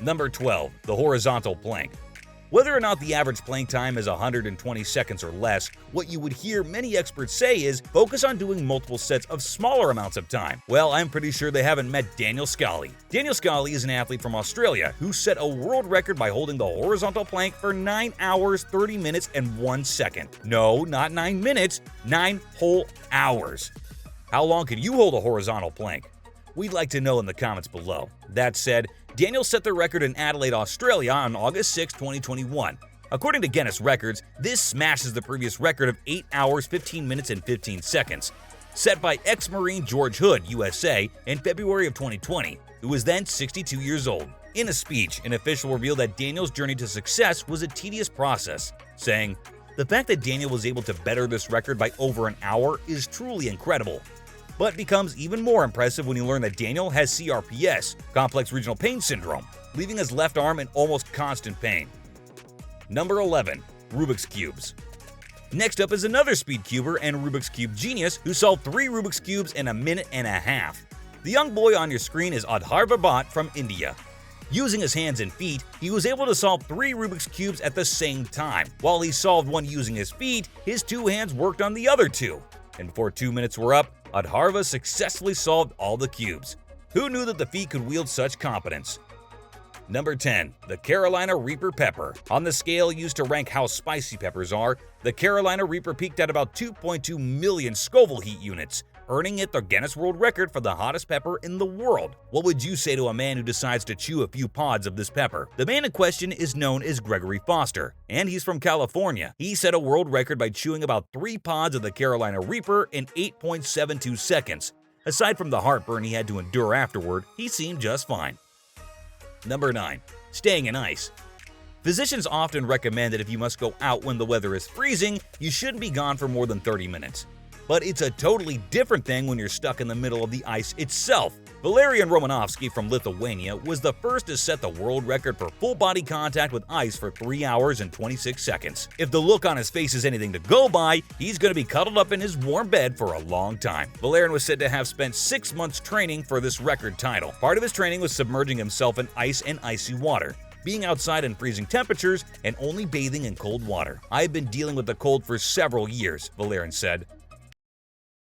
Number 12. The horizontal plank. Whether or not the average plank time is 120 seconds or less, what you would hear many experts say is focus on doing multiple sets of smaller amounts of time. Well, I'm pretty sure they haven't met Daniel Scally. Daniel Scally is an athlete from Australia who set a world record by holding the horizontal plank for 9 hours, 30 minutes, and 1 second. No, not 9 minutes, 9 whole hours. How long can you hold a horizontal plank? We'd like to know in the comments below. That said, Daniel set the record in Adelaide, Australia on August 6, 2021. According to Guinness Records, this smashes the previous record of 8 hours, 15 minutes, and 15 seconds, set by ex-Marine George Hood, USA, in February of 2020, who was then 62 years old. In a speech, an official revealed that Daniel's journey to success was a tedious process, saying, "The fact that Daniel was able to better this record by over an hour is truly incredible. But becomes even more impressive when you learn that Daniel has CRPS, complex regional pain syndrome, leaving his left arm in almost constant pain." Number 11. Rubik's Cubes. Next up is another speed cuber and Rubik's Cube genius who solved 3 Rubik's Cubes in a minute and a half. The young boy on your screen is Adharva Bhatt from India. Using his hands and feet, he was able to solve 3 Rubik's Cubes at the same time. While he solved one using his feet, his 2 hands worked on the other 2. And before 2 minutes were up, Adharva successfully solved all the cubes. Who knew that the feet could wield such competence? Number 10. The Carolina Reaper Pepper. On the scale used to rank how spicy peppers are, the Carolina Reaper peaked at about 2.2 million Scoville heat units, earning it the Guinness World Record for the hottest pepper in the world. What would you say to a man who decides to chew a few pods of this pepper? The man in question is known as Gregory Foster, and he's from California. He set a world record by chewing about 3 pods of the Carolina Reaper in 8.72 seconds. Aside from the heartburn he had to endure afterward, he seemed just fine. Number 9. Staying in ice. Physicians often recommend that if you must go out when the weather is freezing, you shouldn't be gone for more than 30 minutes. But it's a totally different thing when you're stuck in the middle of the ice itself. Valerian Romanovsky from Lithuania was the first to set the world record for full-body contact with ice for 3 hours and 26 seconds. If the look on his face is anything to go by, he's going to be cuddled up in his warm bed for a long time. Valerian was said to have spent 6 months training for this record title. Part of his training was submerging himself in ice and icy water, being outside in freezing temperatures, and only bathing in cold water. "I've been dealing with the cold for several years," Valerian said.